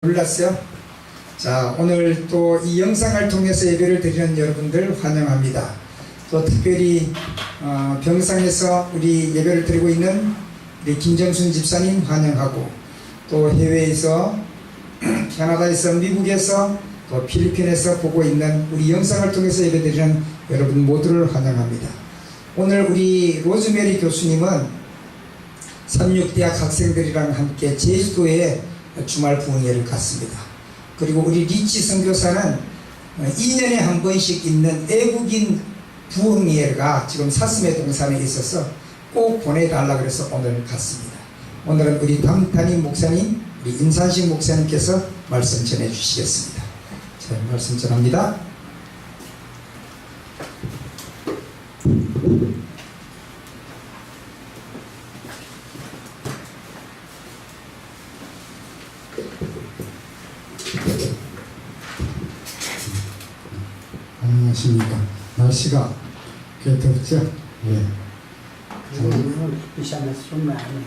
몰랐어요? 자, 오늘 또 이 영상을 통해서 예배를 드리는 여러분들 환영합니다. 또 특별히 병상에서 우리 예배를 드리고 있는 우리 김정순 집사님 환영하고, 또 해외에서 캐나다에서, 미국에서, 또 필리핀에서 보고 있는 우리 영상을 통해서 예배 드리는 여러분 모두를 환영합니다. 오늘 우리 로즈메리 교수님은 삼육대학 학생들이랑 함께 제주도에 주말 부흥회를 갔습니다. 그리고 우리 리치 선교사는 2년에 한 번씩 있는 애국인 부흥회가 지금 사슴의 동산에 있어서 꼭 보내달라 그래서 오늘 갔습니다. 오늘은 우리 담탄희 목사님, 우리 임산식 목사님께서 말씀 전해 주시겠습니다. 자, 말씀 전합니다. 안녕하십니까. 날씨가 꽤 덥죠? 예.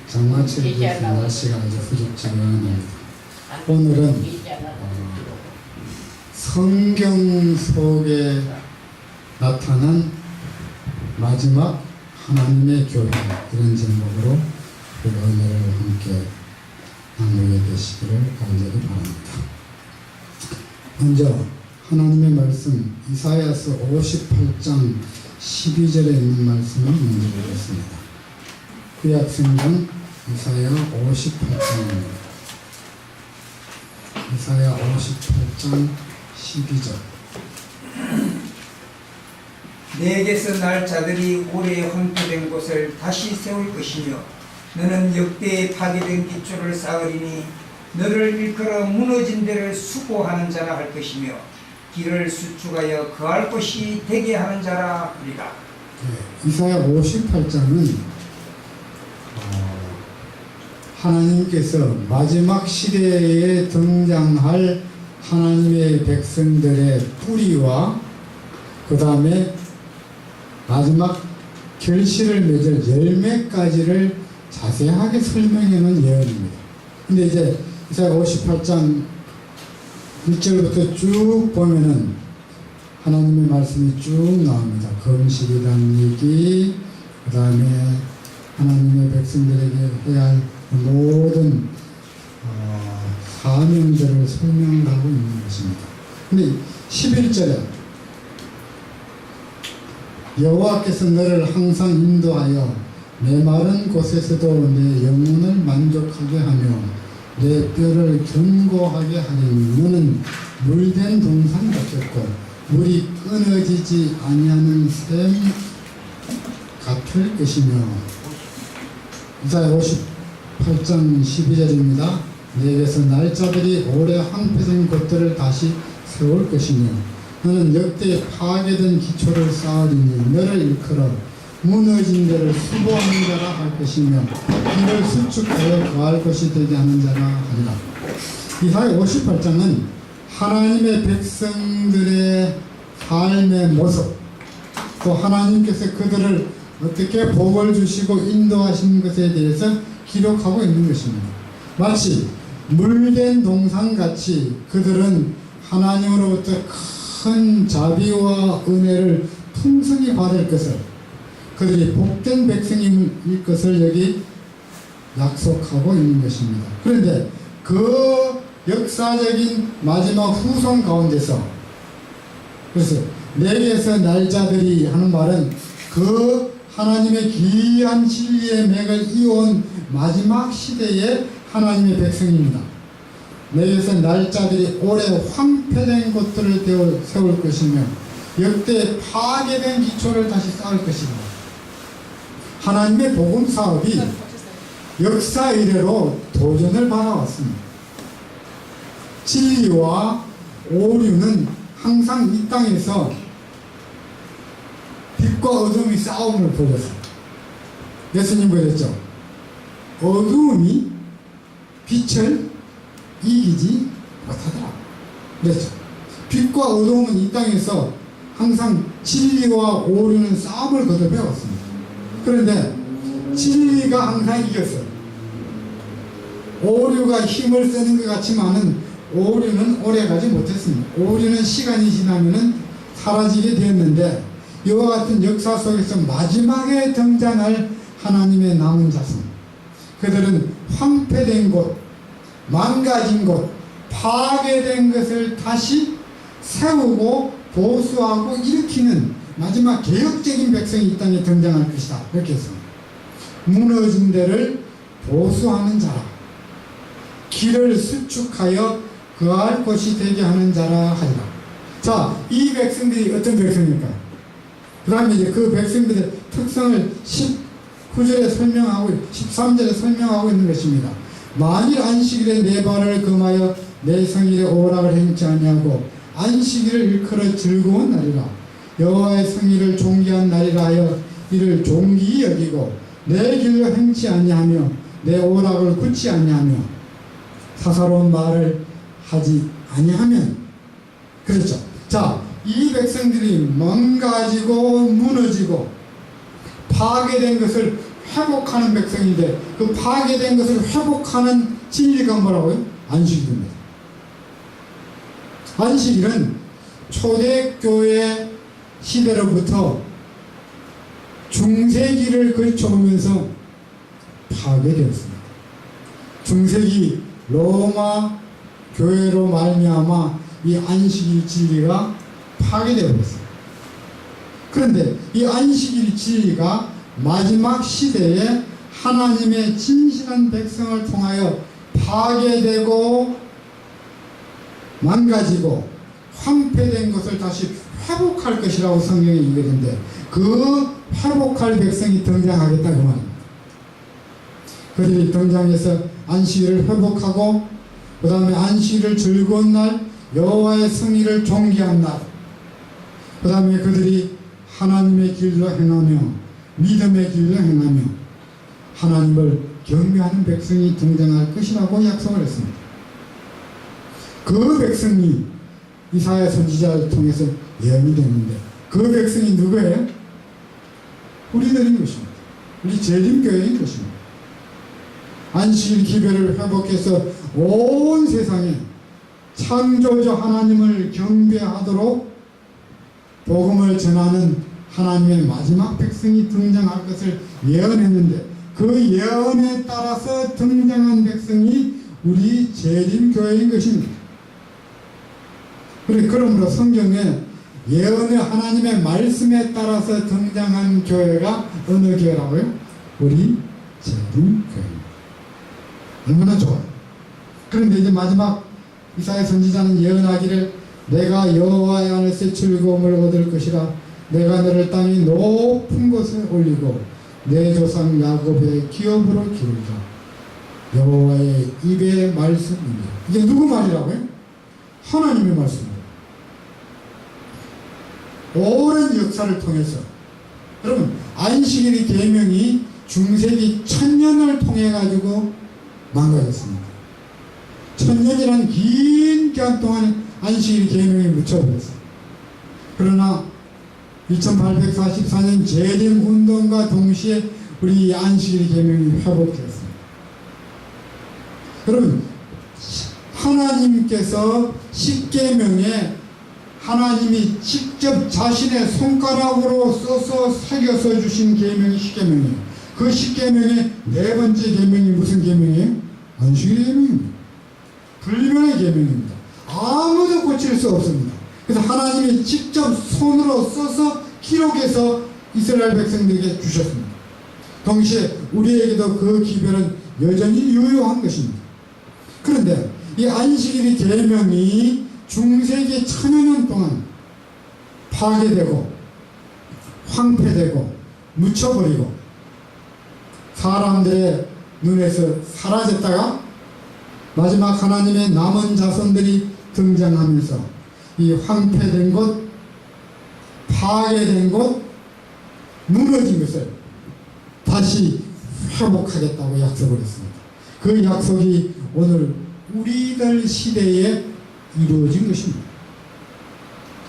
장마철에 날씨가 아주 후덥지근해요. 오늘은 성경 속에 나타난 마지막 하나님의 교회, 이런 제목으로 우리가 은혜를 함께 나누게 되시기를 간절히 바랍니다. 먼저 하나님의 말씀, 이사야서 58장 12절에 있는 말씀을 먼저 보겠습니다. 구약성경 이사야 58장입니다. 이사야 58장 12절. 내게서 날 자들이 오래 황폐된 곳을 다시 세울 것이며, 너는 역대에 파괴된 기초를 쌓으리니 너를 일컬어 무너진 데를 수고하는 자라 할 것이며, 길을 수축하여 거할 곳이 되게 하는 자라 하리라. 네, 이사야 58장은 하나님께서 마지막 시대에 등장할 하나님의 백성들의 뿌리와 그 다음에 마지막 결실을 맺을 열매까지를 자세하게 설명해 놓은 예언입니다. 근데 이제 이사야 58장 1절부터 쭉 보면은 하나님의 말씀이 쭉 나옵니다. 금식이라는 얘기, 그 다음에 하나님의 백성들에게 해야 할 모든 사명들을 설명을 하고 있는 것입니다. 근데 11절에 여호와께서 너를 항상 인도하여 메마른 곳에서도 내 영혼을 만족하게 하며 내 뼈를 견고하게 하리니 너는 물된 동산 같겠고 물이 끊어지지 아니하는 샘 같을 것이며. 이사야 58장 12절입니다. 내게서 날짜들이 오래 황폐된 것들을 다시 세울 것이며 너는 역대 파괴된 기초를 쌓으리니 너를 일컬어 무너진 데를 수고하는 자라 할 것이며 길을 수축하여 거할 것이 되게 하는 자라 하리라. 이사야 58장은 하나님의 백성들의 삶의 모습, 또 하나님께서 그들을 어떻게 복을 주시고 인도하신 것에 대해서 기록하고 있는 것입니다. 마치 물된 동산같이 그들은 하나님으로부터 큰 자비와 은혜를 풍성히 받을 것을, 그들이 복된 백성일 것을 여기 약속하고 있는 것입니다. 그런데 그 역사적인 마지막 후손 가운데서, 그래서 내게서 날자들이 하는 말은 그 하나님의 귀한 진리의 맥을 이어온 마지막 시대의 하나님의 백성입니다. 내게서 날짜들이 오래 황폐된 것들을 세울 것이며 역대 파괴된 기초를 다시 쌓을 것입니다. 하나님의 복음 사업이 역사 이래로 도전을 받아왔습니다. 진리와 오류는 항상 이 땅에서 빛과 어둠이 싸움을 벌였어요. 예수님 그랬죠. 어두움이 빛을 이기지 못하더라. 그랬죠. 빛과 어두움은 이 땅에서 항상 진리와 오류는 싸움을 거듭해왔습니다. 그런데 진리가 항상 이겼어요. 오류가 힘을 쓰는 것 같지만은 오류는 오래가지 못했습니다. 오류는 시간이 지나면은 사라지게 되었는데, 이와 같은 역사 속에서 마지막에 등장할 하나님의 남은 자손, 그들은 황폐된 곳, 망가진 곳, 파괴된 것을 다시 세우고 보수하고 일으키는 마지막 개혁적인 백성이 이 땅에 등장할 것이다. 이렇게 했습니다. 무너진 데를 보수하는 자라, 길을 수축하여 거할 곳이 되게 하는 자라 하리라. 자, 이 백성들이 어떤 백성일까요? 그 다음에 이제 그 백성들의 특성을 19절에 설명하고 13절에 설명하고 있는 것입니다. 만일 안식일에 내 발을 금하여 내 성일에 오락을 행치 아니하고 안식일을 일컬어 즐거운 날이라, 여호와의 성일을 존귀한 날이라 하여 이를 존귀히 여기고 내 길로 행치 아니하며 내 오락을 굳지 아니하며 사사로운 말을 하지 아니하면, 그렇죠. 자, 이 백성들이 망가지고 무너지고 파괴된 것을 회복하는 백성인데, 그 파괴된 것을 회복하는 진리가 뭐라고요? 안식일입니다. 안식일은 초대교회 시대로부터 중세기를 거쳐오면서 파괴되었습니다. 중세기 로마 교회로 말미암아 이 안식일 진리가 파괴되어 버렸습니다. 그런데 이 안식일 진리가 마지막 시대에 하나님의 진실한 백성을 통하여 파괴되고 망가지고 황폐된 것을 다시 회복할 것이라고 성경에 얘기하는데, 그 회복할 백성이 등장하겠다 그 말입니다. 그들이 등장해서 안식일을 회복하고, 그 다음에 안식일을 즐거운 날, 여호와의 성일을 존귀한 날, 그 다음에 그들이 하나님의 길로 행하며 믿음의 길로 행하며 하나님을 경배하는 백성이 등장할 것이라고 약속을 했습니다. 그 백성이 이사야 선지자를 통해서 예언이 됐는데, 그 백성이 누구예요? 우리들인 것입니다. 우리 재림교회인 것입니다. 안식일 기별을 회복해서 온 세상에 창조주 하나님을 경배하도록 복음을 전하는 하나님의 마지막 백성이 등장할 것을 예언했는데, 그 예언에 따라서 등장한 백성이 우리 재림교회인 것입니다. 그러므로 성경에 예언의 하나님의 말씀에 따라서 등장한 교회가 어느 교회라고요? 우리 재림교회입니다. 얼마나 좋아요. 그런데 이제 마지막 이사야 선지자는 예언하기를, 내가 여호와의 안에서 즐거움을 얻을 것이라, 내가 너를 땅의 높은 곳에 올리고 내 조상 야곱의 기업으로 기울이라. 여호와의 입의 말씀입니다. 이게 누구 말이라고요? 하나님의 말씀입니다. 오랜 역사를 통해서, 여러분, 안식일의 계명이 중세기 1000년을 통해 가지고 망가졌습니다. 1000년이란 긴 기간 동안 안식일 계명이 묻혀버렸어요. 그러나 2844년 재림 운동과 동시에 우리 안식일 계명이 회복되었습니다. 여러분, 하나님께서 십계명에 하나님이 직접 자신의 손가락으로 써서 새겨서 주신 계명이 십계명이에요. 그 십계명의 네 번째 계명이 무슨 계명이에요? 안식일 계명입니다. 불변의 계명입니다. 아무도 고칠 수 없습니다. 그래서 하나님이 직접 손으로 써서 기록해서 이스라엘 백성들에게 주셨습니다. 동시에 우리에게도 그 기별은 여전히 유효한 것입니다. 그런데 이 안식일의 계명이 중세기 1000여 년 동안 파괴되고 황폐되고 묻혀버리고 사람들의 눈에서 사라졌다가 마지막 하나님의 남은 자손들이 등장하면서 이 황폐된 곳, 파괴된 곳, 무너진 것을 다시 회복하겠다고 약속을 했습니다. 그 약속이 오늘 우리들 시대에 이루어진 것입니다.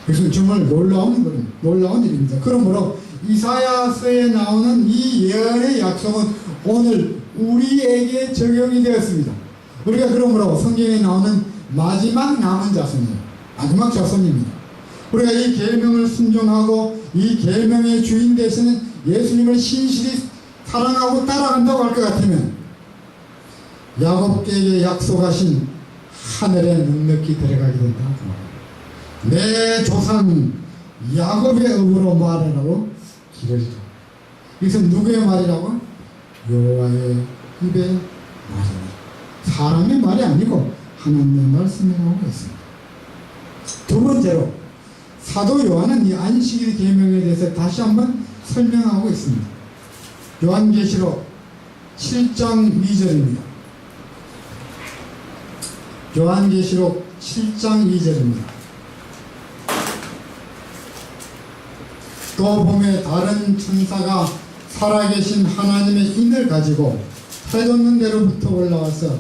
그래서 정말 놀라운 일입니다. 그러므로 이사야서에 나오는 이 예언의 약속은 오늘 우리에게 적용이 되었습니다. 우리가 그러므로 성경에 나오는 마지막 남은 자손이에요. 마지막 자손입니다. 우리가 이 계명을 순종하고 이 계명의 주인 되시는 예수님을 신실히 사랑하고 따라간다고 할 것 같으면 야곱에게 약속하신 하늘에 넉넉히 들어가게 된다. 내 조상 야곱의 업으로 말하라고 기르리라. 이것은 누구의 말이라고? 여호와의 입의 말입니다. 사람의 말이 아니고 하나님의 말씀이라고 했습니다. 두 번째로 사도 요한은 이 안식일 계명에 대해서 다시 한번 설명하고 있습니다. 요한계시록 7장 2절입니다. 요한계시록 7장 2절입니다. 또 봄에 다른 천사가 살아계신 하나님의 인을 가지고 해돋는 데로부터 올라와서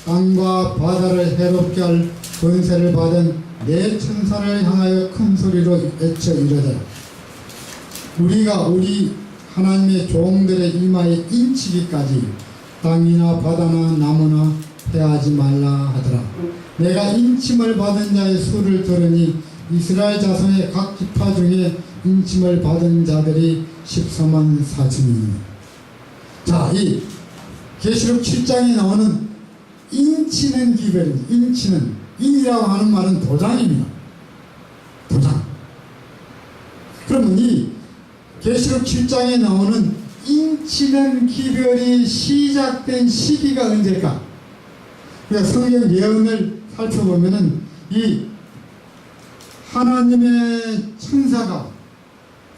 땅과 바다를 해롭게 할 권세를 받은 네 천사를 향하여 큰 소리로 외쳐 이르되 우리가 우리 하나님의 종들의 이마에 인치기까지 땅이나 바다나 나무나 해하지 말라 하더라. 내가 인침을 받은 자의 수를 들으니 이스라엘 자손의 각 지파 중에 인침을 받은 자들이 14만 4천입니다. 자, 이 계시록 7장에 나오는 인치는 기별입니다. 인치는, 인이라고 하는 말은 도장입니다. 도장. 그러면 이 계시록 7장에 나오는 인치는 기별이 시작된 시기가 언제일까? 그러니까 성경 예언을 살펴보면은 이 하나님의 천사가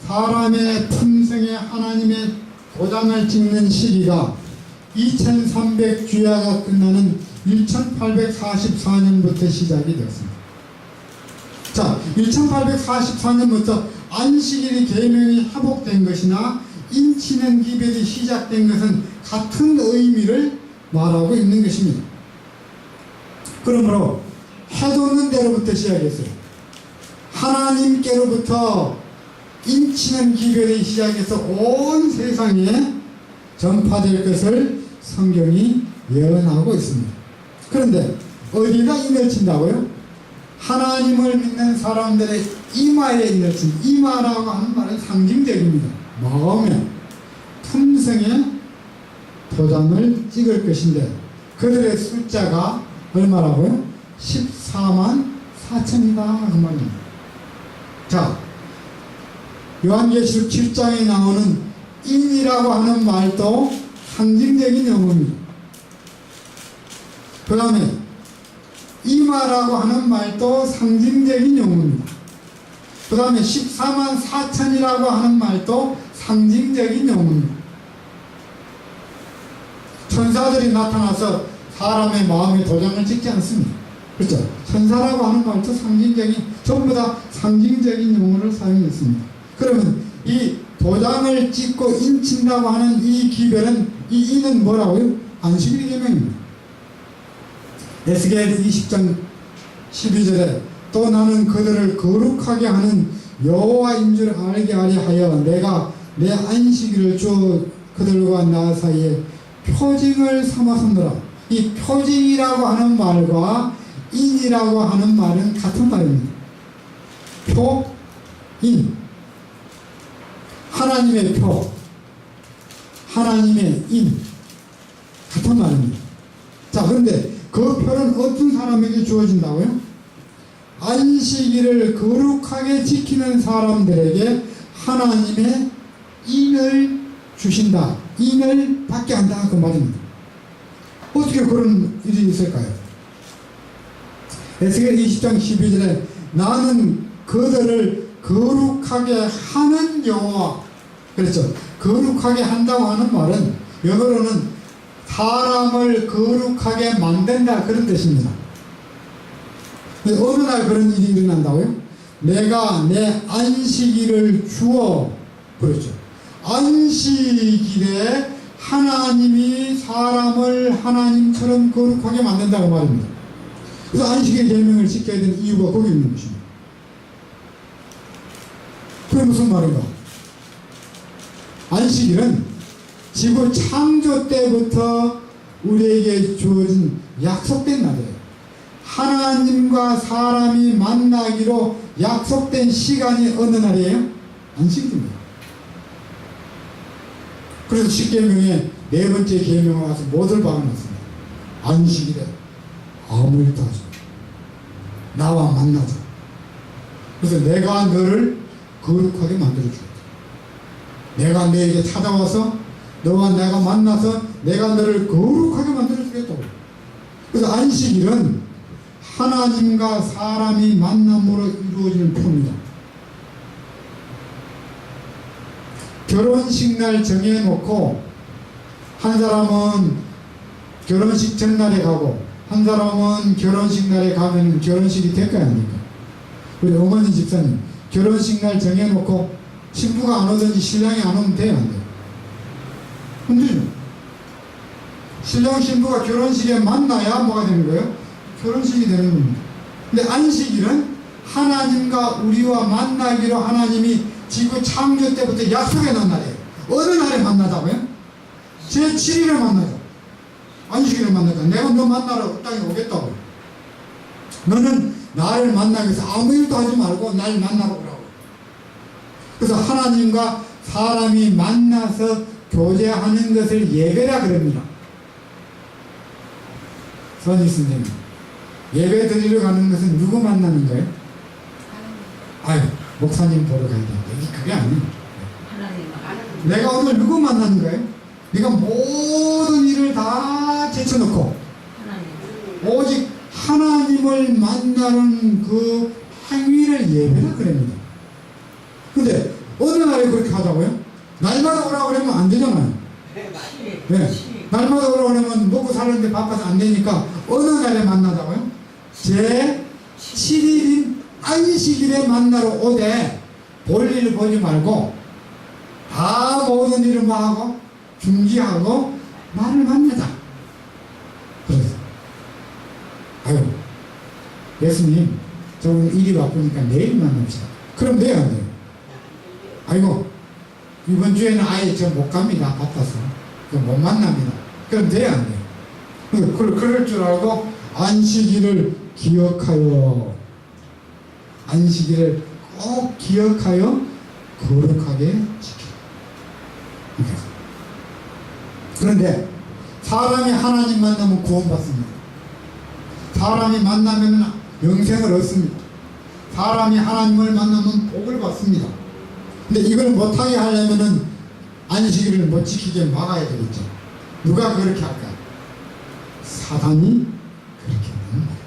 사람의 품성에 하나님의 도장을 찍는 시기가 2300주야가 끝나는 1844년부터 시작이 되었습니다. 자, 1844년부터 안식일이 계명이 회복된 것이나 인치는 기별이 시작된 것은 같은 의미를 말하고 있는 것입니다. 그러므로 해돋는 데로부터 시작했어요. 하나님께로부터 인치는 기별이 시작해서 온 세상에 전파될 것을 성경이 예언하고 있습니다. 그런데 어디가 인을 친다고요? 하나님을 믿는 사람들의 이마에 인을 친, 이마라고 하는 말은 상징적입니다. 마음에, 품성에 도장을 찍을 것인데 그들의 숫자가 얼마라고요? 14만 4천이다 그 말입니다. 자, 요한계시록 7장에 나오는 인이라고 하는 말도 상징적인 용어입니다. 그 다음에 이마라고 하는 말도 상징적인 용어입니다. 그 다음에 14만 4천이라고 하는 말도 상징적인 용어입니다. 천사들이 나타나서 사람의 마음에 도장을 찍지 않습니다. 그렇죠? 천사라고 하는 말도 상징적인, 전부 다 상징적인 용어를 사용했습니다. 그러면 이 도장을 찍고 인친다고 하는 이 기별은, 이 인은 뭐라고요? 안식일 계명입니다. 에스겔 20장 12절에 또 나는 그들을 거룩하게 하는 여호와인 줄 알게 하려 하여 내가 내 안식일을 주 그들과 나 사이에 표징을 삼았느라. 이 표징이라고 하는 말과 인이라고 하는 말은 같은 말입니다. 인, 하나님의 표, 하나님의 인, 같은 말입니다. 자, 그런데 그 표는 어떤 사람에게 주어진다고요? 안식일을 거룩하게 지키는 사람들에게 하나님의 인을 주신다. 인을 받게 한다. 그 말입니다. 어떻게 그런 일이 있을까요? 에스겔 20장 12절에 나는 그들을 거룩하게 하는 여호와. 그렇죠. 거룩하게 한다고 하는 말은 영어로는 사람을 거룩하게 만든다 그런 뜻입니다. 어느 날 그런 일이 일어난다고요? 내가 내 안식일을 주어. 그렇죠. 안식일에 하나님이 사람을 하나님처럼 거룩하게 만든다고 말입니다. 그래서 안식일 계명을 지켜야 되는 이유가 거기 있는 것입니다. 그게 무슨 말인가? 안식일은 지구 창조 때부터 우리에게 주어진 약속된 날이에요. 하나님과 사람이 만나기로 약속된 시간이 어느 날이에요? 안식일입니다. 그래서 10계명에 네 번째 계명에 와서 뭐들 박아놨습니다. 안식일에 아무 일도 하지 마. 나와 만나자. 그래서 내가 너를 거룩하게 만들어주겠다. 내가 너에게 찾아와서 너와 내가 만나서 내가 너를 거룩하게 만들어주겠다고. 그래서 안식일은 하나님과 사람이 만남으로 이루어지는 표입니다. 결혼식 날 정해놓고 한 사람은 결혼식 전날에 가고 한 사람은 결혼식 날에 가면 결혼식이 될까요, 아닙니까? 우리 어머니 집사님 결혼식 날 정해놓고 신부가 안 오든지 신랑이 안 오면 돼요, 안 돼요? 힘들죠. 신랑 신부가 결혼식에 만나야 뭐가 되는 거예요? 결혼식이 되는 겁니다. 근데 안식일은 하나님과 우리와 만나기로 하나님이 지구 창조 때부터 약속해 놓은 날이에요. 어느 날에 만나자고요? 제7일에 만나자. 안식일에 만나자. 내가 너 만나러 땅에 오겠다고. 너는 나를 만나기 위해서 아무 일도 하지 말고 날 만나러 오라고. 그래서 하나님과 사람이 만나서 교제하는 것을 예배라 그럽니다. 선희 선생님, 예배 드리러 가는 것은 누구 만나는 거예요? 아유, 목사님 보러 가야 되는데 그게 아니에요. 내가 오늘 누구 만나는 거예요? 네가 모든 일을 다 제쳐놓고 오직 하나님을 만나는 그 행위를 예배라 그럽니다. 근데 어느 날에 그렇게 하자고요? 날마다 오라고 그러면 안 되잖아요. 네. 날마다 오라고 그러면 먹고 사는데 바빠서 안 되니까 어느 날에 만나자고요? 제7일인 안식일에 만나러 오되 볼일 보지 말고 다 모든 일을 뭐 하고 중지하고 나를 만나자. 그래서 아유 예수님 저 오늘 일이 바쁘니까 내일 만납시다. 그럼 돼요, 안 돼요? 아이고 이번 주에는 아예 저 못 갑니다. 바빠서 못 만납니다. 그럼 돼요, 안 돼요? 그럴 줄 알고 안식일을 기억하여 안식일을 꼭 기억하여 거룩하게 지켜. 그런데 사람이 하나님 만나면 구원받습니다. 사람이 만나면 영생을 얻습니다. 사람이 하나님을 만나면 복을 받습니다. 근데 이걸 못하게 하려면은 안식일을 못 지키게 막아야 되겠죠. 누가 그렇게 할까? 사단이 그렇게 하는 거예요.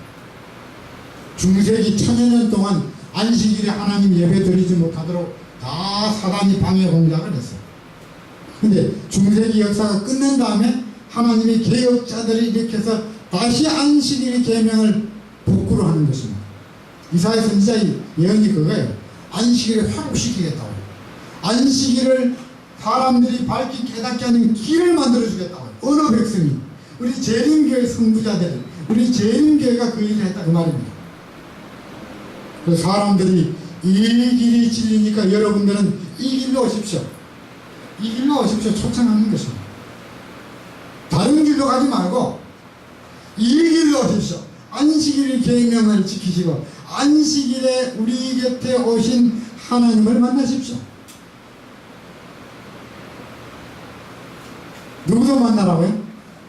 중세기 1000여년 동안 안식일에 하나님 예배 드리지 못하도록 다 사단이 방해 공작을 했어요. 근데 중세기 역사가 끝난 다음에 하나님이 개혁자들이 일으켜서 다시 안식일 계명을 복구로 하는 것입니다. 이사야 선지자의 예언이 그거예요. 안식일을 회복시키겠다고. 안식일을 사람들이 밝히 깨닫게 하는 길을 만들어주겠다고. 어느 백성이? 우리 재림교회 성부자들, 우리 재림교회가 그 일을 했다 그 말입니다. 그 사람들이 이 길이 진리니까 여러분들은 이 길로 오십시오. 이 길로 오십시오. 초청하는 것입니다. 다른 길로 가지 말고 이 길로 오십시오. 안식일 계명을 지키시고 안식일에 우리 곁에 오신 하나님을 만나십시오. 누구도 만나라고요?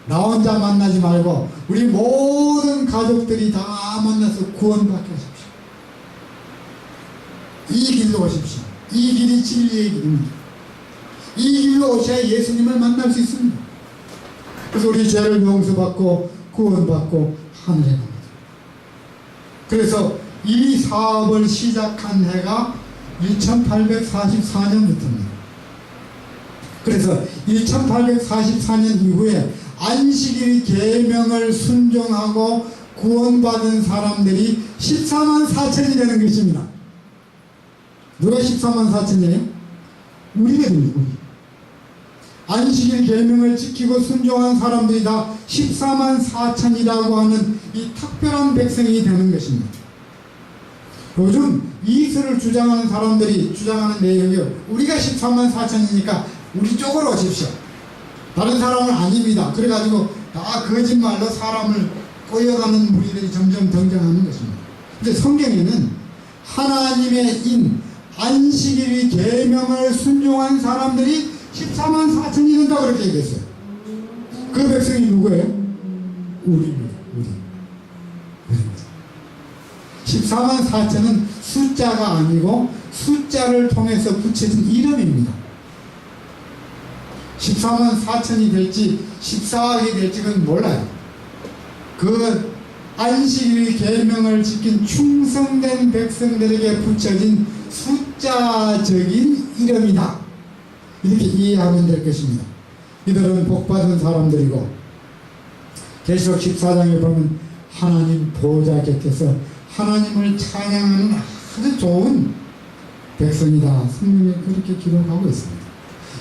나 혼자 만나지 말고 우리 모든 가족들이 다 만나서 구원받게 하십시오. 이 길로 오십시오. 이 길이 진리의 길입니다. 이 길로 오셔야 예수님을 만날 수 있습니다. 그래서 우리 죄를 용서받고 구원받고 하늘에 갑니다. 그래서 이 사업을 시작한 해가 1844년부터입니다. 그래서 1844년 이후에 안식일 계명을 순종하고 구원받은 사람들이 14만 4천이 되는 것입니다. 누가 14만 4천이에요? 우리거든요. 우리. 안식일 계명을 지키고 순종한 사람들이 다 14만 4천이라고 하는 이 특별한 백성이 되는 것입니다. 요즘 이슬을 주장하는 사람들이 주장하는 내용이요. 우리가 14만 4천이니까 우리 쪽으로 오십시오. 다른 사람은 아닙니다. 그래가지고 다 거짓말로 사람을 꼬여가는 무리들이 점점 등장하는 것입니다. 근데 성경에는 하나님의 인 안식일의 계명을 순종한 사람들이 14만 4천이 된다고 그렇게 얘기했어요. 그 백성이 누구예요? 우리입니다. 우리입니다. 14만 4천은 숫자가 아니고 숫자를 통해서 붙여진 이름입니다. 14만 4천이 될지 14억이 될지 그건 몰라요. 그 안식일 계명을 지킨 충성된 백성들에게 붙여진 숫자적인 이름이다. 이렇게 이해하면 될 것입니다. 이들은 복받은 사람들이고 계시록 14장에 보면 하나님 보호자 곁에서 하나님을 찬양하는 아주 좋은 백성이다. 성경에 그렇게 기록하고 있습니다.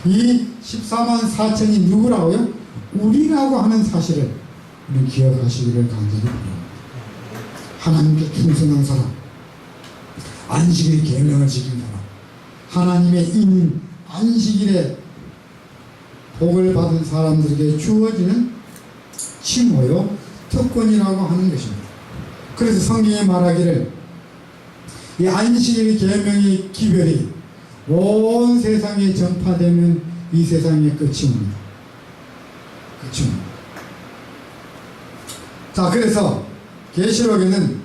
이 14만 4천이 누구라고요? 우리라고 하는 사실을 우리 기억하시기를 간절히 바랍니다. 하나님께 충성한 사람, 안식일 계명을 지킨 사람, 하나님의 인 안식일에 복을 받은 사람들에게 주어지는 칭호요 특권이라고 하는 것입니다. 그래서 성경에 말하기를 이 안식일 계명의 기별이 온 세상에 전파되면 이 세상의 끝이 옵니다. 끝이 옵니다. 자, 그래서 계시록에는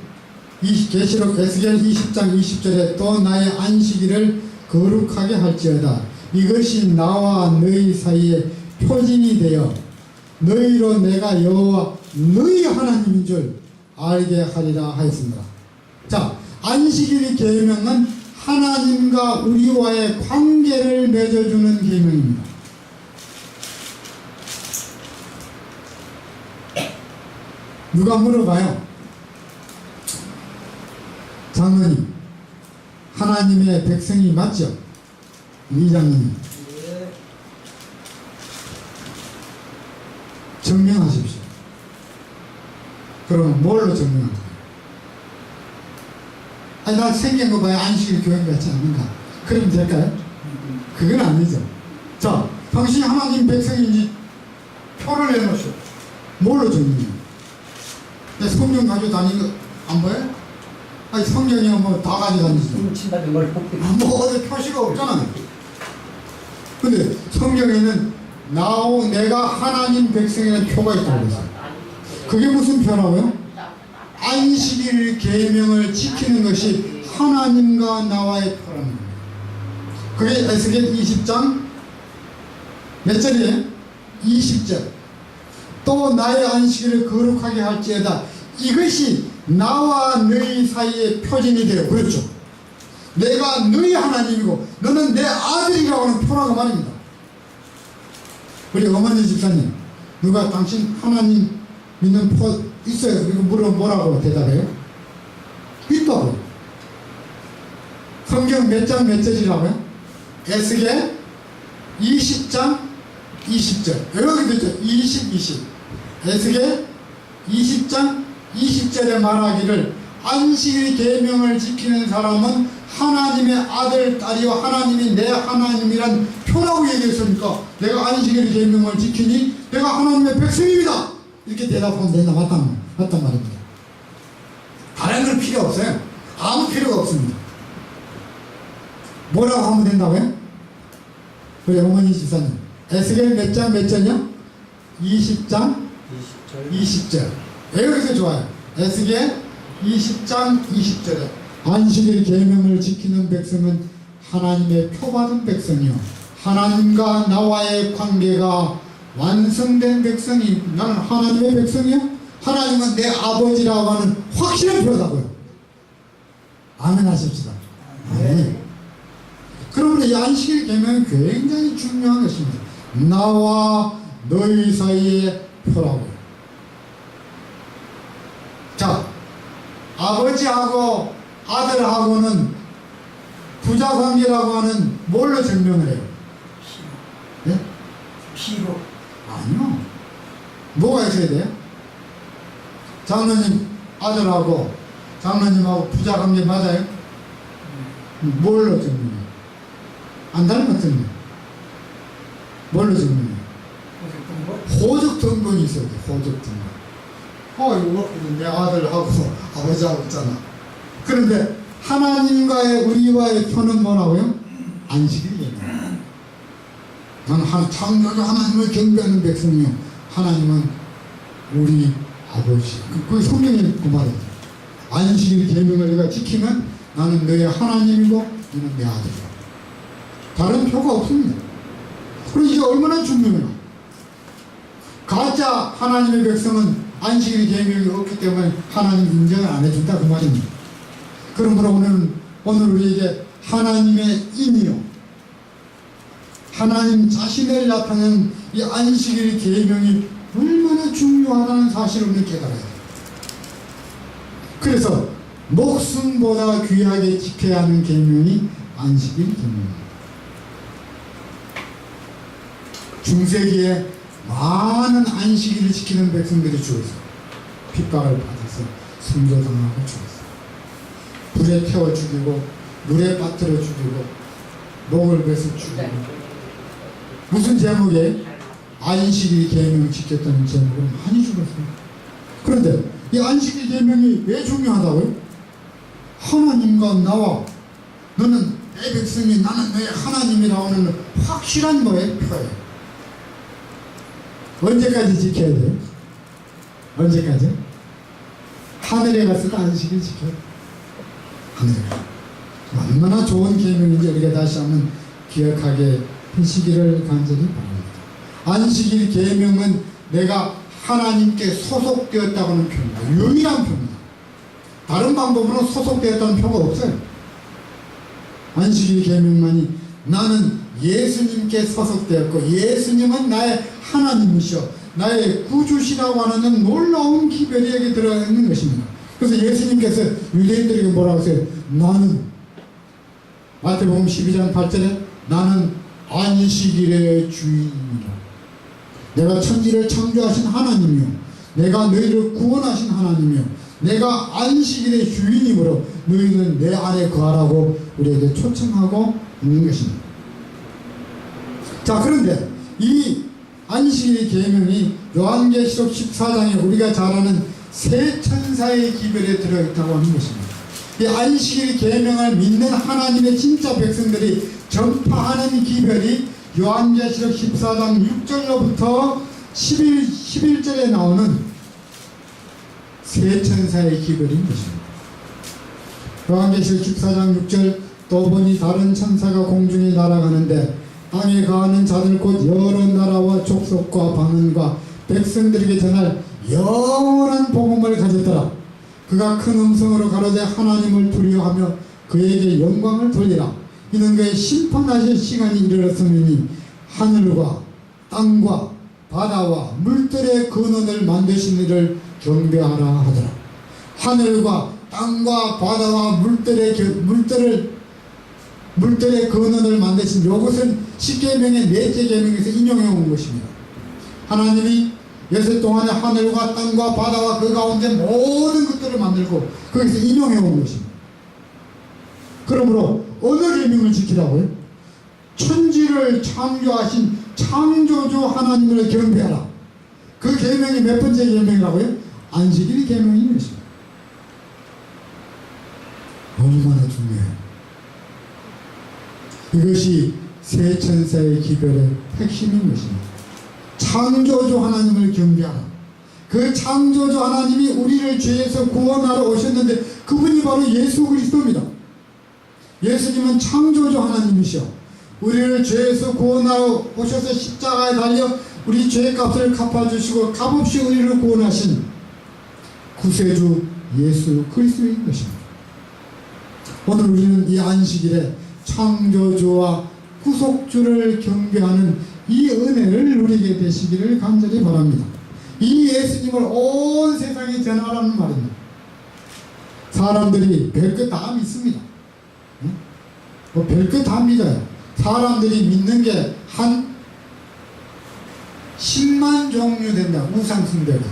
계시록 에스겔 20장 20절에 또 나의 안식일을 거룩하게 할지어다. 이것이 나와 너희 사이에 표징이 되어 너희로 내가 여호와 너희 하나님인 줄 알게 하리라 하였습니다. 자, 안식일의 계명은 하나님과 우리와의 관계를 맺어주는 계명입니다. 누가 물어봐요. 장로님, 하나님의 백성이 맞죠? 이장님, 증명하십시오. 그러면 뭘로 증명합니까? 아니, 나 생긴 거 봐야 안식일 교회 같지 않는가? 그러면 될까요? 그건 아니죠. 자, 당신이 하나님 백성인지 표를 내놓으시오. 뭘로 증명해요? 성경 가지고 다니는 거 안 보여요? 아니, 성경이야 뭐 다 가지고 다니죠. 뭐 어디 표시가 없잖아요. 근데 성경에는 내가 하나님 백성이라는 표가 있다고 했어요. 그게 무슨 표라고요? 안식일 계명을 지키는 것이 하나님과 나와의 표라는 거예요. 그게 에스겔 20장 몇 절이에요? 20절. 또 나의 안식일을 거룩하게 할지어다. 이것이 나와 너희 사이에 표징이 되어. 그렇죠. 내가 너희 하나님이고 너는 내 아들이라고 하는 표라고 말입니다. 우리 어머니 집사님, 누가 당신 하나님 믿는 표 있어요? 이거 물어보면 뭐라고 대답해요? 있다고요. 성경 몇 장 몇 절이라고요? 에스겔 20장 20절. 여기 있죠. 20. 에스겔 20장 20절에 말하기를 안식일 계명을 지키는 사람은 하나님의 아들, 딸이요 하나님이 내 하나님이란 표라고 얘기했으니까 내가 안식일 계명을 지키니 내가 하나님의 백성입니다. 이렇게 대답하면 된다. 맞단 말입니다. 다른 건 필요 없어요. 아무 필요가 없습니다. 뭐라고 하면 된다고요? 우리 어머니 집사님, 에스겔 몇 장 몇 절이요? 20장 20절. 여기서 좋아요. 에스겔 20장 20절에 안식일 계명을 지키는 백성은 하나님의 표받은 백성이요 하나님과 나와의 관계가 완성된 백성이. 나는 하나님의 백성이요, 하나님은 내 아버지라고 하는 확실한 표다고요. 아멘 하십시다. 네. 그러므로 이 안식일 계명은 굉장히 중요한 것입니다. 나와 너희 사이의 표라고요. 자, 아버지하고 아들하고는 부자관계라고 하는 뭘로 증명을 해요? 네? 피로. 아니요. 뭐가 있어야 돼요? 장로님 아들하고 장로님하고 부자관계 맞아요? 뭘로 증명해요? 안 닮았던데. 뭘로 증명해요? 호적 등본이 있어야 돼요. 호적 등본. 이거 내 아들하고 아버지하고 있잖아. 그런데 하나님과의 우리와의 표는 뭐라고요? 안식일이에요. 나는 창조주 하나님을 경배하는 백성이요, 하나님은 우리 아버지. 그게 성경에 그 말이에요. 안식일 계명을 내가 지키면 나는 너의 하나님이고 너는 내 아들이야. 다른 표가 없습니다. 그리고 이게 얼마나 중요해요. 가짜 하나님의 백성은 안식일 계명이 없기 때문에 하나님 인정을 안 해준다 그 말입니다. 그러므로 오늘 우리에게 하나님의 인이요, 하나님 자신을 나타내는 이 안식일 계명이 얼마나 중요하다는 사실을 우리는 깨달아야 돼요. 그래서 목숨보다 귀하게 지켜야 하는 계명이 안식일 계명입니다. 중세기에 많은 안식일을 지키는 백성들이 죽었어요. 핍박을 받아서 순교당하고 죽었어요. 불에 태워 죽이고 물에 빠뜨려 죽이고 목을 베서 죽이고, 무슨 제목에? 안식일 계명을 지켰다는 제목으로 많이 죽었어요. 그런데 이 안식일 계명이 왜 중요하다고요? 하나님과 나와, 너는 내 백성이 나는 너의 하나님이라고 하는 확실한 뭐예요? 표예요. 언제까지 지켜야 돼요? 언제까지? 하늘에 가서 안식일 지켜요. 하늘에 가서. 얼마나 좋은 계명인지 우리가 다시 한번 기억하게 하시기를 간절히 바랍니다. 안식일 계명은 내가 하나님께 소속되었다고 하는 표입니다. 유일한 표입니다. 다른 방법으로 소속되었다는 표가 없어요. 안식일 계명만이 나는 예수님께 소속되었고 예수님은 나의 하나님이시여 나의 구주시라고 하는 놀라운 기별이 여기 들어있는 것입니다. 그래서 예수님께서 유대인들에게 뭐라고 하세요? 나는, 마태복음 12장 8절에 나는 안식일의 주인이라. 내가 천지를 창조하신 하나님이요, 내가 너희를 구원하신 하나님이요, 내가 안식일의 주인이므로 너희는 내 안에 거하라고 우리에게 초청하고 있는 것입니다. 자, 그런데 이 안식일 계명이 요한계시록 14장에 우리가 잘 아는 세 천사의 기별에 들어있다고 하는 것입니다. 이 안식일 계명을 믿는 하나님의 진짜 백성들이 전파하는 기별이 요한계시록 14장 6절로부터 11절에 나오는 세 천사의 기별인 것입니다. 요한계시록 14장 6절, 또 보니 다른 천사가 공중에 날아가는데 땅에 거하는 자들 곧 여러 나라와 족속과 방언과 백성들에게 전할 영원한 복음을 가졌더라. 그가 큰 음성으로 가로되 하나님을 두려워하며 그에게 영광을 돌리라. 이는 그의 심판하실 시간이 이르렀으니 하늘과 땅과 바다와 물들의 근원을 만드신 이를 경배하라 하더라. 하늘과 땅과 바다와 물들의 근원을 만드신 이것은 십계명의 넷째 계명에서 인용해 온 것입니다. 하나님이 여섯 동안에 하늘과 땅과 바다와 그 가운데 모든 것들을 만들고 거기서 인용해 온 것입니다. 그러므로 어느 계명을 지키라고요? 천지를 창조하신 창조주 하나님을 경배하라. 그 계명이 몇 번째 계명이라고요? 안식일 계명인 것입니다. 얼마나 중요해요. 이것이 세 천사의 기별의 핵심인 것입니다. 창조주 하나님을 경배하라. 그 창조주 하나님이 우리를 죄에서 구원하러 오셨는데 그분이 바로 예수 그리스도입니다. 예수님은 창조주 하나님이시여 우리를 죄에서 구원하러 오셔서 십자가에 달려 우리 죄값을 갚아주시고 값없이 우리를 구원하신 구세주 예수 그리스도인 것입니다. 오늘 우리는 이 안식일에 창조주와 구속주를 경배하는 이 은혜를 누리게 되시기를 간절히 바랍니다. 이 예수님을 온 세상에 전하라는 말입니다. 사람들이 별것 다 믿습니다. 뭐 별것 다 믿어요. 사람들이 믿는 게 한 10만 종류 된다. 우상숭배가.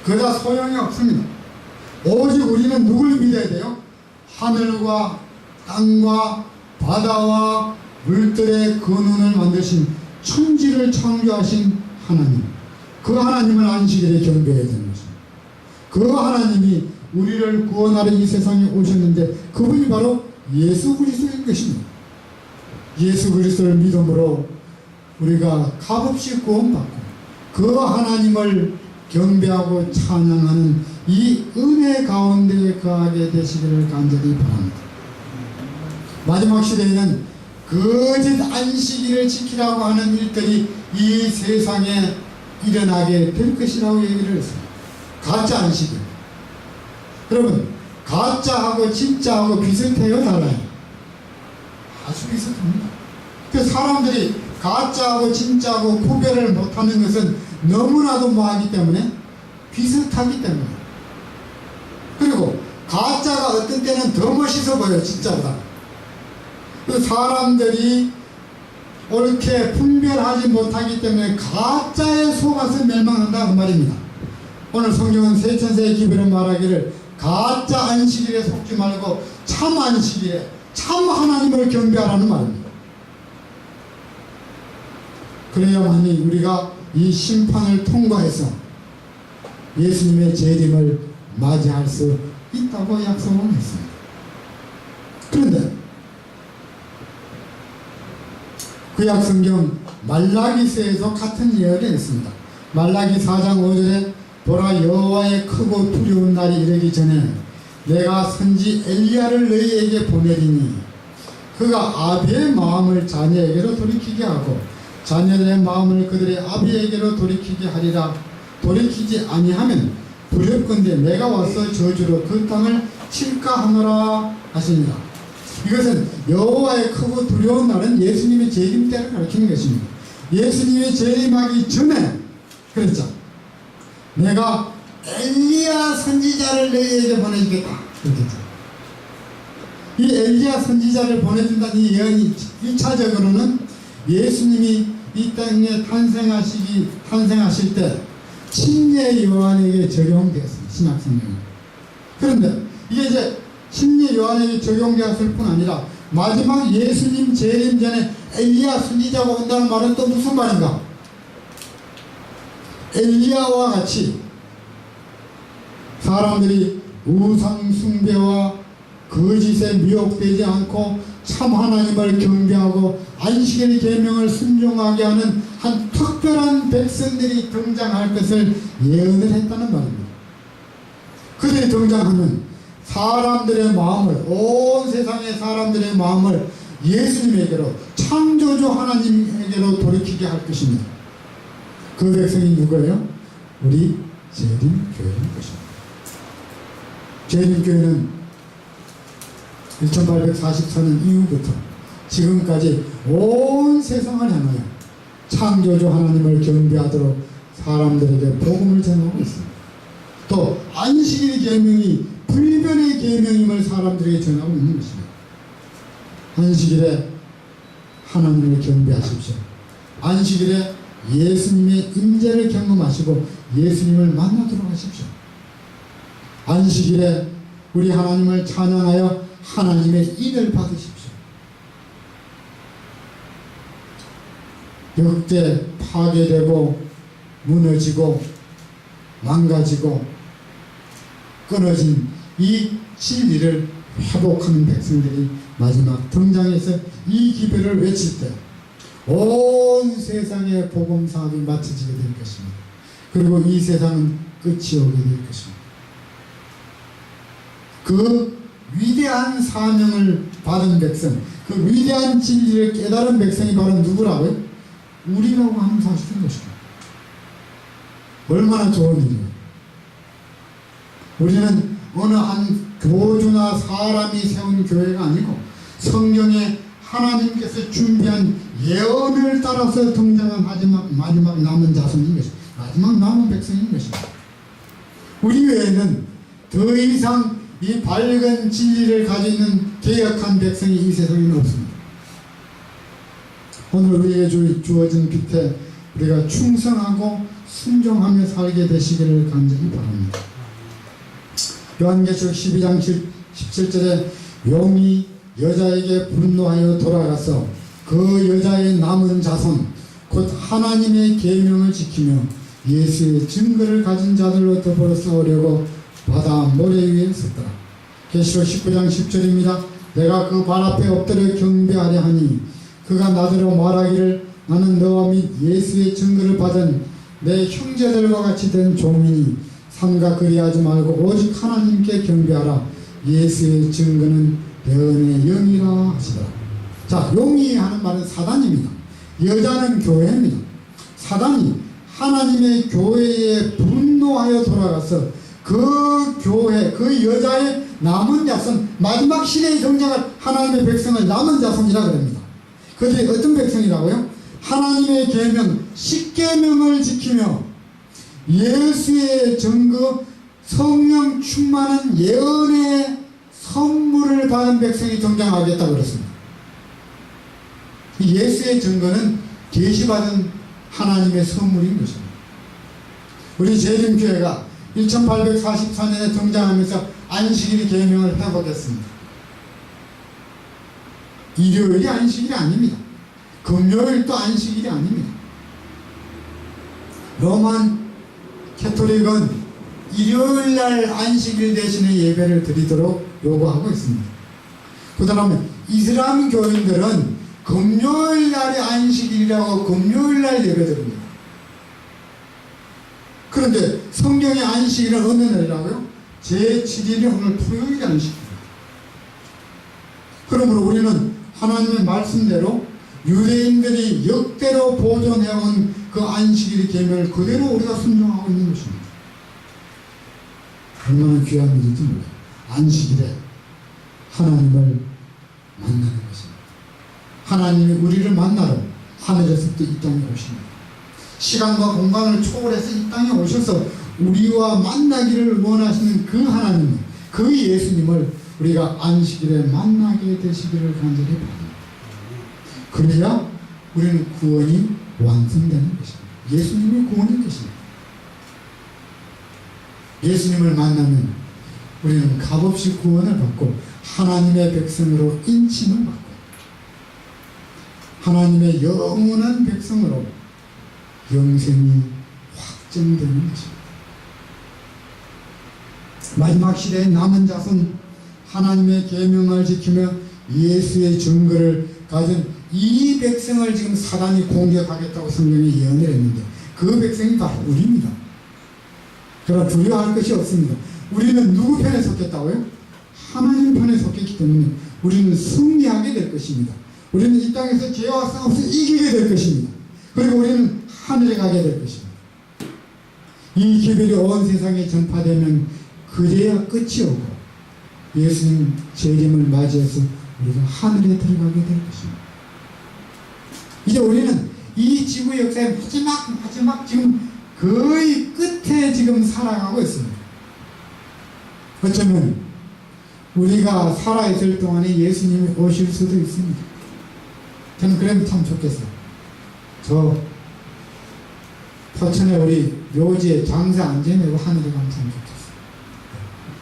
그다 소용이 없습니다. 오직 우리는 누굴 믿어야 돼요? 하늘과 땅과 바다와 물들의 근원을 만드신 천지를 창조하신 하나님, 그 하나님을 안식일에 경배해야 되는 것입니다. 그 하나님이 우리를 구원하러 이 세상에 오셨는데 그분이 바로 예수 그리스도인 것입니다. 예수 그리스도를 믿음으로 우리가 값없이 구원받고 그 하나님을 경배하고 찬양하는 이 은혜 가운데 거하게 되시기를 간절히 바랍니다. 마지막 시대에는 거짓 안식일을 지키라고 하는 일들이 이 세상에 일어나게 될 것이라고 얘기를 했습니다. 가짜 안식일. 여러분, 가짜하고 진짜하고 비슷해요, 달라요? 아주 비슷합니다. 그 사람들이 가짜하고 진짜하고 구별을 못하는 것은 너무나도 뭐하기 때문에 비슷하기 때문에. 그리고 가짜가 어떤 때는 더 멋있어 보여요, 진짜보다. 그 사람들이 옳게 분별하지 못하기 때문에 가짜에 속아서 멸망한다 그 말입니다. 오늘 성경은 세천세의 기별을 말하기를 가짜 안식일에 속지 말고 참 안식일에 참 하나님을 경배하라는 말입니다. 그래야만이 우리가 이 심판을 통과해서 예수님의 재림을 맞이할 수 있다고 약속을 했습니다. 그런데 구약 성경 말라기서에서 같은 이야기를 했습니다. 말라기 4장 5절에 보라 여호와의 크고 두려운 날이 이르기 전에 내가 선지 엘리야를 너희에게 보내리니 그가 아비의 마음을 자녀에게로 돌이키게 하고 자녀들의 마음을 그들의 아비에게로 돌이키게 하리라. 돌이키지 아니하면 두렵건대 내가 와서 저주로 그 땅을 칠까 하노라 하시니라. 이것은 여호와의 크고 두려운 날은 예수님의 재림 때를 가리키는 것입니다. 예수님의 재림하기 전에 그랬죠. 내가 엘리야 선지자를 너희에게 보내주겠다. 그렇겠죠. 이 엘리야 선지자를 보내준다는 이 예언이 1차적으로는 예수님이 이 땅에 탄생하실 때 침례 요한에게 적용되었습니다. 신약성경에. 그런데 이게 이제 침례 요한에게 적용되었을 뿐 아니라 마지막 예수님 재림 전에 엘리야 선지자가 온다는 말은 또 무슨 말인가? 엘리야와 같이 사람들이 우상 숭배와 거짓에 미혹되지 않고 참 하나님을 경배하고 안식일 계명을 순종하게 하는 한 특별한 백성들이 등장할 것을 예언을 했다는 말입니다. 그들이 등장하면 사람들의 마음을, 온 세상의 사람들의 마음을 예수님에게로, 창조주 하나님에게로 돌이키게 할 것입니다. 그 백성이 누구예요? 우리 재림교회인 것입니다. 재림교회는 1844년 이후부터 지금까지 온 세상을 향하여 창조주 하나님을 경배하도록 사람들에게 복음을 전하고 있습니다. 또 안식일 계명이 불변의 계명임을 사람들에게 전하고 있는 것입니다. 안식일에 하나님을 경배하십시오. 안식일에 예수님의 임재를 경험하시고 예수님을 만나도록 하십시오. 안식일에 우리 하나님을 찬양하여 하나님의 인을 받으십시오. 역대 파괴되고 무너지고 망가지고 끊어진 이 진리를 회복하는 백성들이 마지막 등장해서 이 기별을 외칠 때 온 세상의 복음 사업이 마쳐지게 될 것입니다. 그리고 이 세상은 끝이 오게 될 것입니다. 그 위대한 사명을 받은 백성, 그 위대한 진리를 깨달은 백성이 바로 누구라고요? 우리라고 하는 사실인 것입니다. 얼마나 좋은 일이에요. 우리는 어느 한 교주나 사람이 세운 교회가 아니고 성경에 하나님께서 준비한 예언을 따라서 등장한 마지막 남은 자손인 것입니다. 마지막 남은 백성인 것입니다. 우리 외에는 더 이상 이 밝은 진리를 가지고 있는 개혁한 백성이 이 세상에 없습니다. 오늘 우리에게 주어진 빛에 우리가 충성하고 순종하며 살게 되시기를 간절히 바랍니다. 요한계시록 12장 17절에 용이 여자에게 분노하여 돌아가서 그 여자의 남은 자손 곧 하나님의 계명을 지키며 예수의 증거를 가진 자들로 더불어 싸우려고 바다 모래 위에 섰더라. 계시록 19장 10절입니다. 내가 그 발 앞에 엎드려 경배하려 하니 그가 나더러 말하기를 나는 너와 및 예수의 증거를 받은 내 형제들과 같이 된 종이니 삼가 그리하지 말고 오직 하나님께 경배하라. 예수의 증거는 내 은혜의 영이라 하시더라. 자, 용이 하는 말은 사단입니다. 여자는 교회입니다. 사단이 하나님의 교회에 분노하여 돌아가서 그 교회, 그 여자의 남은 자손, 마지막 시대에 등장할 하나님의 백성을 남은 자손이라 그럽니다. 그들이 어떤 백성이라고요? 하나님의 계명, 십계명을 지키며 예수의 증거, 성령 충만한 예언의 선물을 받은 백성이 등장하겠다고 그랬습니다. 이 예수의 증거는 계시받은 하나님의 선물인 것입니다. 우리 재림교회가 1844년에 등장하면서 안식일 계명을 회복했습니다. 일요일이 안식일이 아닙니다. 금요일도 안식일이 아닙니다. 로만 캐토릭은 일요일날 안식일 대신에 예배를 드리도록 요구하고 있습니다. 그 다음에 이슬람 교인들은 금요일날이 안식일이라고 금요일날 예배 드립니다. 그런데 성경의 안식일은 어느 날이라고요? 제7일이 오늘 토요일 안식일입니다. 그러므로 우리는 하나님의 말씀대로 유대인들이 역대로 보존해온 그 안식일 계명을 그대로 우리가 순종하고 있는 것입니다. 얼마나 귀한 일인지 몰라요. 안식일에 하나님을 만나는 것입니다. 하나님이 우리를 만나러 하늘에서부터 이 땅에 오십니다. 시간과 공간을 초월해서 이 땅에 오셔서 우리와 만나기를 원하시는 그 하나님, 그 예수님을 우리가 안식일에 만나게 되시기를 간절히 바랍니다. 그래야 우리는 구원이 완성되는 것입니다. 예수님이 구원인 것입니다. 예수님을 만나면 우리는 값없이 구원을 받고 하나님의 백성으로 인침을 받고 하나님의 영원한 백성으로 영생이 확정되는 것입니다. 마지막 시대의 남은 자손, 하나님의 계명을 지키며 예수의 증거를 가진 이 백성을 지금 사단이 공격하겠다고 성경이 예언을 했는데 그 백성이 바로 우리입니다. 그러나 두려워할 것이 없습니다. 우리는 누구 편에 속했다고요? 하나님 편에 속했기 때문에 우리는 승리하게 될 것입니다. 우리는 이 땅에서 죄와 싸워서 이기게 될 것입니다. 그리고 우리는 하늘에 가게 될 것입니다. 이 기별이 온 세상에 전파되면 그래야 끝이 오고 예수님 재림을 맞이해서 우리가 하늘에 들어가게 될 것입니다. 이제 우리는 이 지구 역사의 마지막 지금 거의 끝에 지금 살아가고 있습니다. 어쩌면 우리가 살아있을 동안에 예수님이 오실 수도 있습니다. 저는 그러면 참 좋겠어요. 저 포천에 우리 묘지에 장사 안 지내고 하늘에 가면 참 좋겠어요.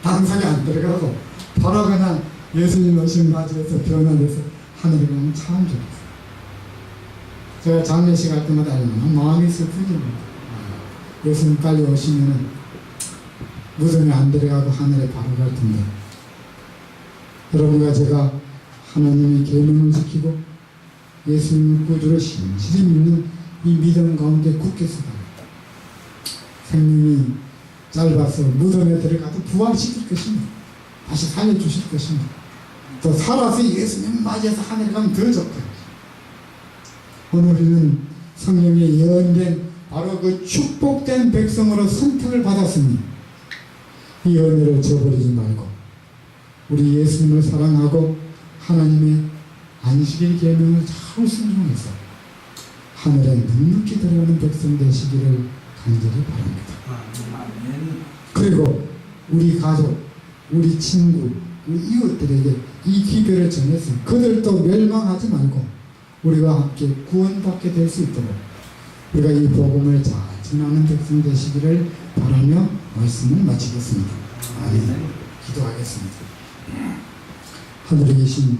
장사에 안 들어가고 바로 그냥 예수님 오신 맞이해서 변화돼서 하늘에 가면 참 좋겠어요. 제가 장례식 할 때마다 마음이 슬프죠. 예수님 빨리 오시면 무덤에 안 들어가고 하늘에 바로 갈 텐데 여러분과 제가 하나님의 계명을 지키고 예수님을 구주로 신실히 믿는 이 믿음 가운데 굳게 서다 생명이 짧아서 무덤에 들어가도 부활시킬 것입니다. 다시 살려주실 것입니다. 또 살아서 예수님 맞이해서 하늘에 가면 더 좋고요. 오늘 우리는 성령에 예언된 바로 그 축복된 백성으로 선택을 받았으니 이 은혜를 저버리지 말고 우리 예수님을 사랑하고 하나님의 안식일 계명을 잘 순종해서 하늘에 묵묵히 들어가는 백성 되시기를 간절히 바랍니다. 그리고 우리 가족, 우리 친구, 우리 이웃들에게 이 기별을 전해서 그들도 멸망하지 말고 우리가 함께 구원받게 될 수 있도록 우리가 이 복음을 잘 전하는 백성 되시기를 바라며 말씀을 마치겠습니다. 아멘. 기도하겠습니다. 하늘에 계신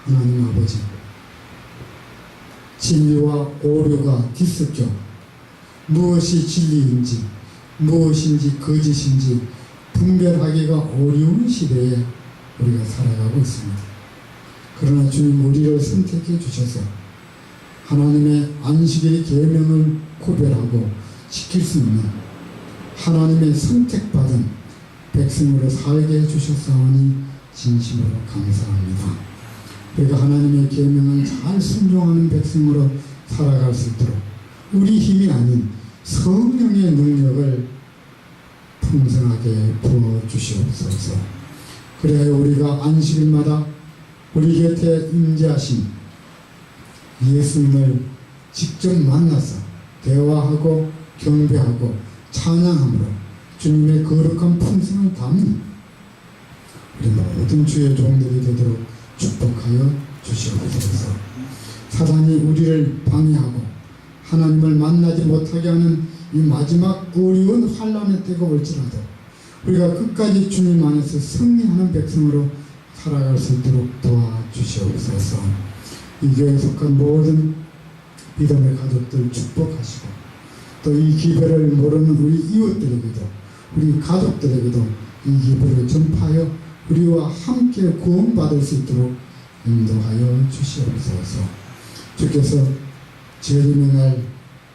하나님 아버지, 진리와 오류가 뒤섞여 무엇이 진리인지 무엇인지 거짓인지 분별하기가 어려운 시대에 우리가 살아가고 있습니다. 그러나 주님 우리를 선택해 주셔서 하나님의 안식일의 계명을 구별하고 지킬 수 있는 하나님의 선택받은 백성으로 살게 해주셨사오니 진심으로 감사합니다. 우리가 하나님의 계명을 잘 순종하는 백성으로 살아갈 수 있도록 우리 힘이 아닌 성령의 능력을 풍성하게 부어주시옵소서. 그래야 우리가 안식일마다 우리 곁에 임재하신 예수님을 직접 만나서 대화하고 경배하고 찬양함으로 주님의 거룩한 품성을 담는 우리 모든 주의 종들이 되도록 축복하여 주시옵소서. 사단이 우리를 방해하고 하나님을 만나지 못하게 하는 이 마지막 어려운 환란의 때가 올지라도 우리가 끝까지 주님 안에서 승리하는 백성으로 살아갈 수 있도록 도와주시옵소서. 이 교회에 속한 모든 믿음의 가족들 축복하시고 또 이 기별을 모르는 우리 이웃들에게도 우리 가족들에게도 이 기별을 전파하여 우리와 함께 구원받을 수 있도록 인도하여 주시옵소서. 주께서 재림의 날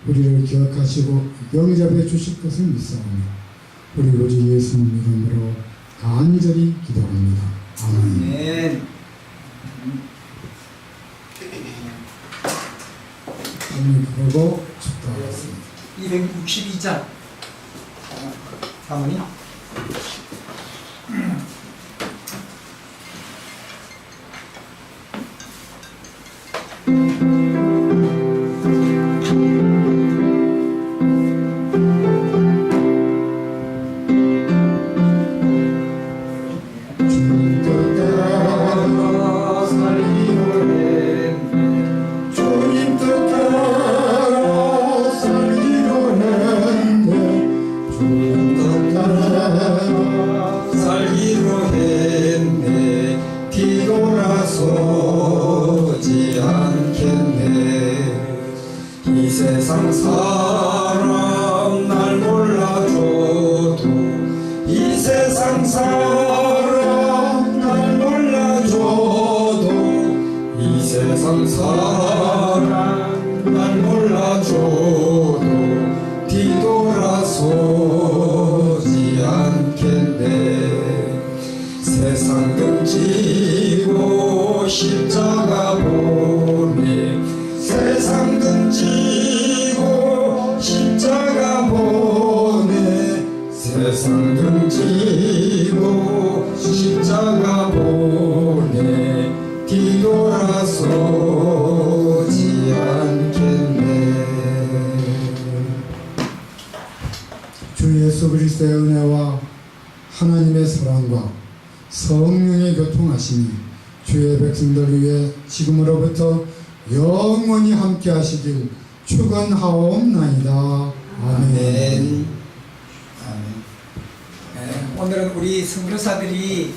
우리를 기억하시고 영접해 주실 것을 믿사오니 우리 예수님 이름으로 간절히 기도합니다. 아멘. 네. 그리고 축도하겠습니다. 262장 사모님. 뒤돌아서지 않겠네. 이 세상 사람 날 몰라줘도 이 세상 사람 날 몰라줘도 이 세상 사람 날 몰라줘도 뒤돌아서지 않겠네. 세상 등지고 십자가 보내 세상 등지고 십자가 보내 세상 등지고 십자가 보내 뒤돌아서지 않겠네. 주 예수 그리스도의 은혜와 하나님의 사랑과 성령의 교통하심이 주의 백성들 위해 지금으로부터 영원히 함께 하시길 축원하옵나이다. 아멘. 오늘은 우리 선교사들이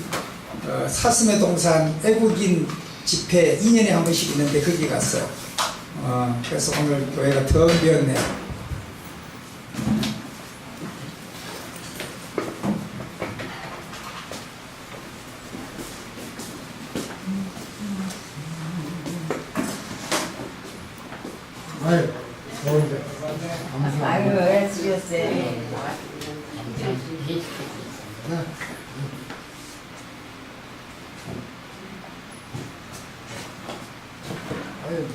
사슴의 동산 애국인 집회 2년에 한 번씩 있는데 거기 갔어요. 그래서 오늘 교회가 더 비었네요. 아유, 좋은데. 아유, 왜 죽였어요? 아유,